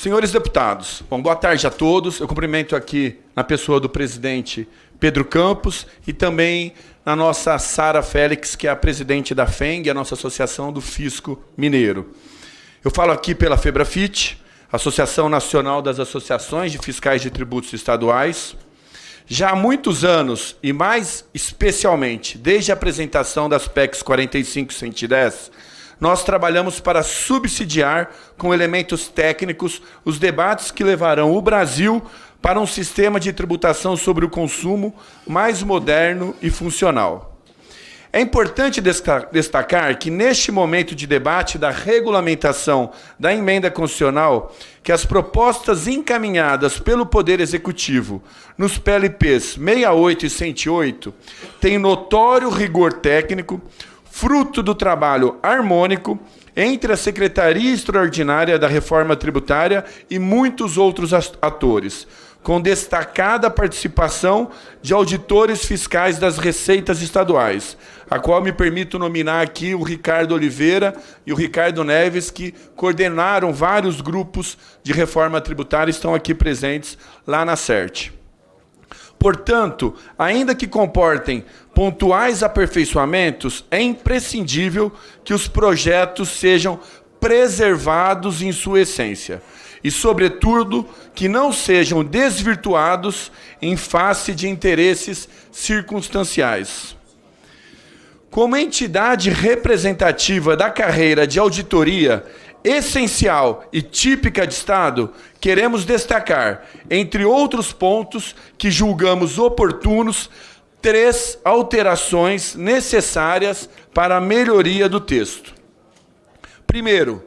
Senhores deputados, boa tarde a todos. Eu cumprimento aqui na pessoa do presidente Pedro Campos e também a nossa Sara Félix, que é a presidente da FENG, a nossa Associação do Fisco Mineiro. Eu falo aqui pela FEBRAFIT, Associação Nacional das Associações de Fiscais de Tributos Estaduais. Já há muitos anos, e mais especialmente desde a apresentação das PECs 45 e 110, nós trabalhamos para subsidiar, com elementos técnicos, os debates que levarão o Brasil para um sistema de tributação sobre o consumo mais moderno e funcional. É importante destacar que, neste momento de debate da regulamentação da emenda constitucional, que as propostas encaminhadas pelo Poder Executivo nos PLPs 68 e 108 têm notório rigor técnico, fruto do trabalho harmônico entre a Secretaria Extraordinária da Reforma Tributária e muitos outros atores, com destacada participação de auditores fiscais das receitas estaduais, a qual me permito nominar aqui o Ricardo Oliveira e o Ricardo Neves, que coordenaram vários grupos de reforma tributária e estão aqui presentes lá na CERT. Portanto, ainda que comportem pontuais aperfeiçoamentos, é imprescindível que os projetos sejam preservados em sua essência e, sobretudo, que não sejam desvirtuados em face de interesses circunstanciais. Como entidade representativa da carreira de auditoria essencial e típica de Estado, queremos destacar, entre outros pontos que julgamos oportunos, 3 alterações necessárias para a melhoria do texto. Primeiro,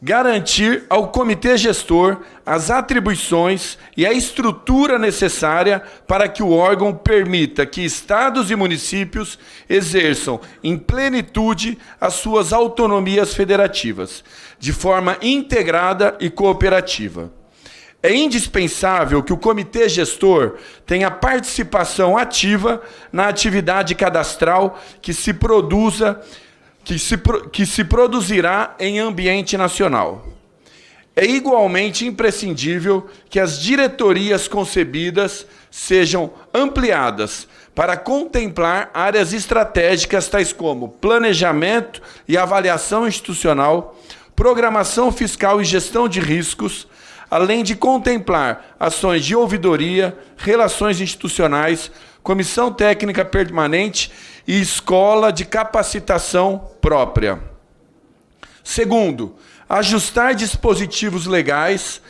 garantir ao Comitê Gestor as atribuições e a estrutura necessária para que o órgão permita que estados e municípios exerçam em plenitude as suas autonomias federativas, de forma integrada e cooperativa. É indispensável que o Comitê Gestor tenha participação ativa na atividade cadastral que se produzirá em ambiente nacional. É igualmente imprescindível que as diretorias concebidas sejam ampliadas para contemplar áreas estratégicas tais como planejamento e avaliação institucional, programação fiscal e gestão de riscos, além de contemplar ações de ouvidoria, relações institucionais, comissão técnica permanente e escola de capacitação própria. Segundo, ajustar dispositivos legais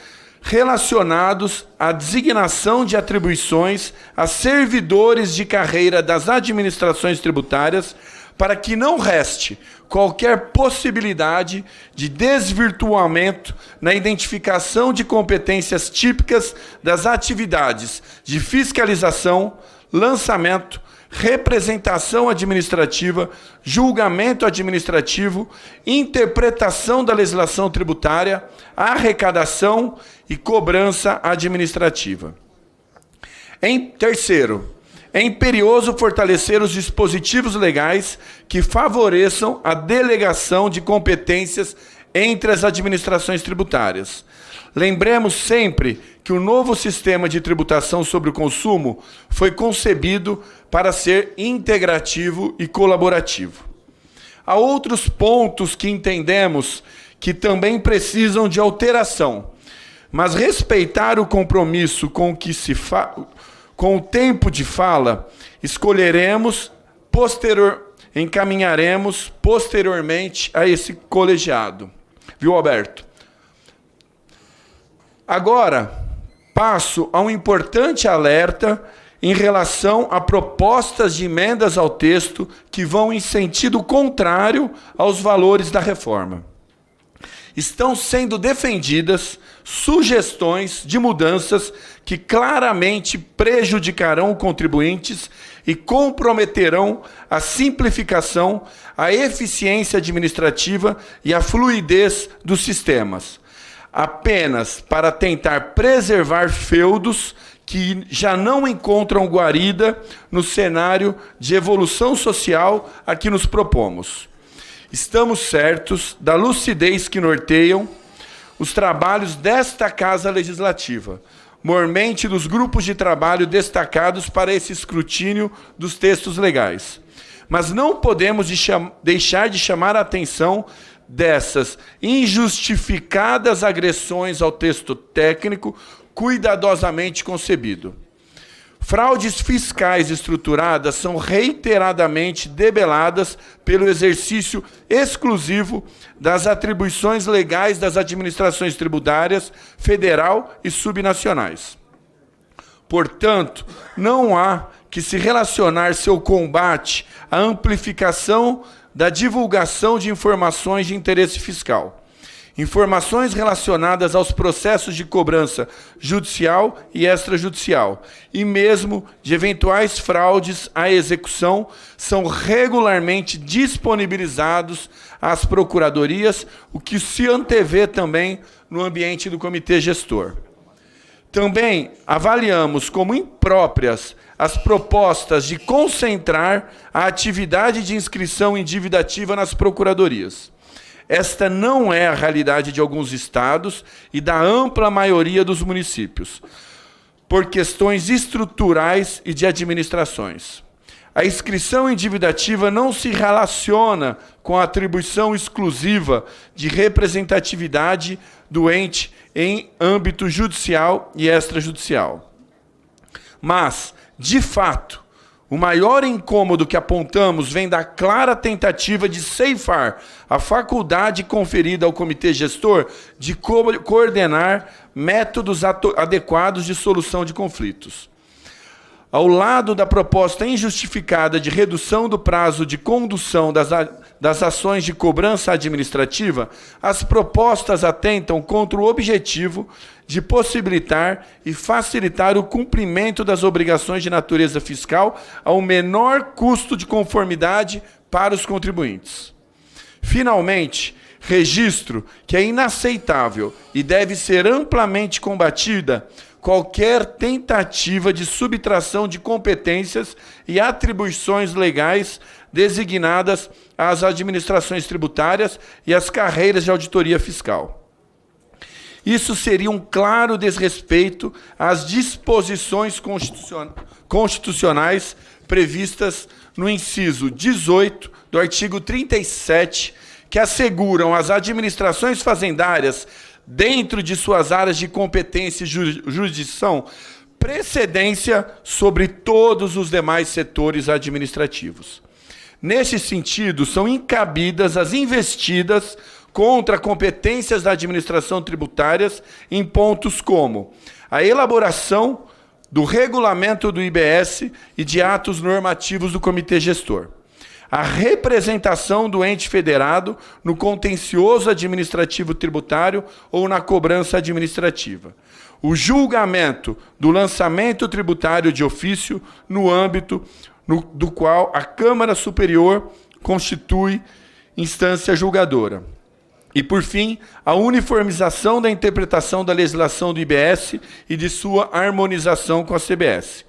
relacionados à designação de atribuições a servidores de carreira das administrações tributárias, para que não reste qualquer possibilidade de desvirtuamento na identificação de competências típicas das atividades de fiscalização, lançamento, representação administrativa, julgamento administrativo, interpretação da legislação tributária, arrecadação e cobrança administrativa. Terceiro, é imperioso fortalecer os dispositivos legais que favoreçam a delegação de competências entre as administrações tributárias. Lembremos sempre que o novo sistema de tributação sobre o consumo foi concebido para ser integrativo e colaborativo. Há outros pontos que entendemos que também precisam de alteração, mas respeitar o compromisso com o tempo de fala, encaminharemos posteriormente a esse colegiado. Viu, Alberto? Agora, passo a um importante alerta em relação a propostas de emendas ao texto que vão em sentido contrário aos valores da reforma. Estão sendo defendidas sugestões de mudanças que claramente prejudicarão contribuintes e comprometerão a simplificação, a eficiência administrativa e a fluidez dos sistemas, apenas para tentar preservar feudos que já não encontram guarida no cenário de evolução social a que nos propomos. Estamos certos da lucidez que norteiam os trabalhos desta Casa Legislativa, mormente dos grupos de trabalho destacados para esse escrutínio dos textos legais. Mas não podemos deixar de chamar a atenção dessas injustificadas agressões ao texto técnico cuidadosamente concebido. Fraudes fiscais estruturadas são reiteradamente debeladas pelo exercício exclusivo das atribuições legais das administrações tributárias federal e subnacionais. Portanto, não há que se relacionar seu combate à amplificação da divulgação de informações de interesse fiscal. Informações relacionadas aos processos de cobrança judicial e extrajudicial, e mesmo de eventuais fraudes à execução, são regularmente disponibilizados às procuradorias, o que se antevê também no ambiente do comitê gestor. Também avaliamos como impróprias as propostas de concentrar a atividade de inscrição em dívida ativa nas procuradorias. Esta não é a realidade de alguns estados e da ampla maioria dos municípios, por questões estruturais e de administrações. A inscrição em dívida ativa não se relaciona com a atribuição exclusiva de representatividade do ente em âmbito judicial e extrajudicial. Mas, de fato, o maior incômodo que apontamos vem da clara tentativa de ceifar a faculdade conferida ao comitê gestor de coordenar métodos adequados de solução de conflitos. Ao lado da proposta injustificada de redução do prazo de condução das ações de cobrança administrativa, as propostas atentam contra o objetivo de possibilitar e facilitar o cumprimento das obrigações de natureza fiscal ao menor custo de conformidade para os contribuintes. Finalmente, registro que é inaceitável e deve ser amplamente combatida qualquer tentativa de subtração de competências e atribuições legais designadas às administrações tributárias e às carreiras de auditoria fiscal. Isso seria um claro desrespeito às disposições constitucionais previstas no inciso 18 do artigo 37, que asseguram às administrações fazendárias, dentro de suas áreas de competência e jurisdição, precedência sobre todos os demais setores administrativos. Nesse sentido, são incabidas as investidas contra competências da administração tributárias em pontos como a elaboração do regulamento do IBS e de atos normativos do comitê gestor, a representação do ente federado no contencioso administrativo tributário ou na cobrança administrativa, o julgamento do lançamento tributário de ofício no âmbito do qual a Câmara Superior constitui instância julgadora. E, por fim, a uniformização da interpretação da legislação do IBS e de sua harmonização com a CBS.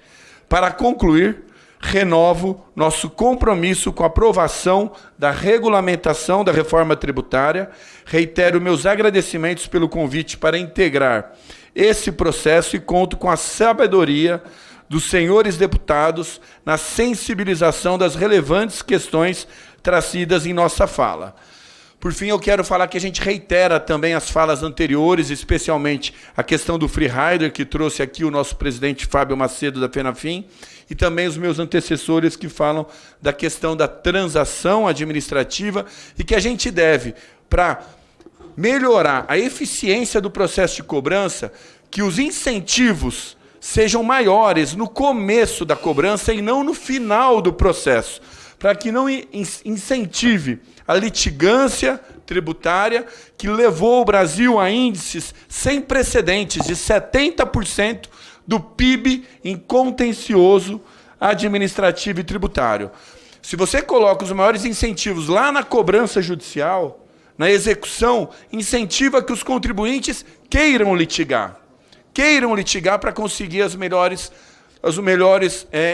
Para concluir, renovo nosso compromisso com a aprovação da regulamentação da reforma tributária. Reitero meus agradecimentos pelo convite para integrar esse processo e conto com a sabedoria dos senhores deputados na sensibilização das relevantes questões trazidas em nossa fala. Por fim, eu quero falar que a gente reitera também as falas anteriores, especialmente a questão do free rider, que trouxe aqui o nosso presidente Fábio Macedo da FENAFIM, e também os meus antecessores que falam da questão da transação administrativa e que a gente deve, para melhorar a eficiência do processo de cobrança, que os incentivos sejam maiores no começo da cobrança e não no final do processo, para que não incentive a litigância tributária que levou o Brasil a índices sem precedentes de 70% do PIB em contencioso administrativo e tributário. Se você coloca os maiores incentivos lá na cobrança judicial, na execução, incentiva que os contribuintes queiram litigar para conseguir os melhores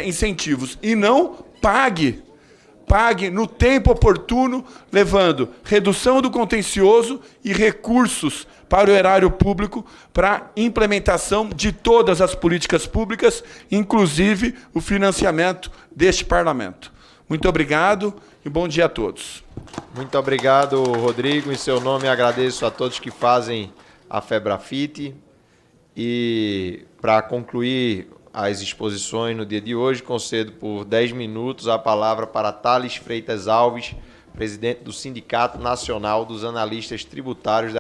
incentivos, e não pague pague no tempo oportuno, levando redução do contencioso e recursos para o erário público para implementação de todas as políticas públicas, inclusive o financiamento deste parlamento. Muito obrigado e bom dia a todos. Muito obrigado, Rodrigo. Em seu nome, agradeço a todos que fazem a Febrafite. E, para concluir as exposições no dia de hoje, concedo por 10 minutos a palavra para Thales Freitas Alves, presidente do Sindicato Nacional dos Analistas Tributários da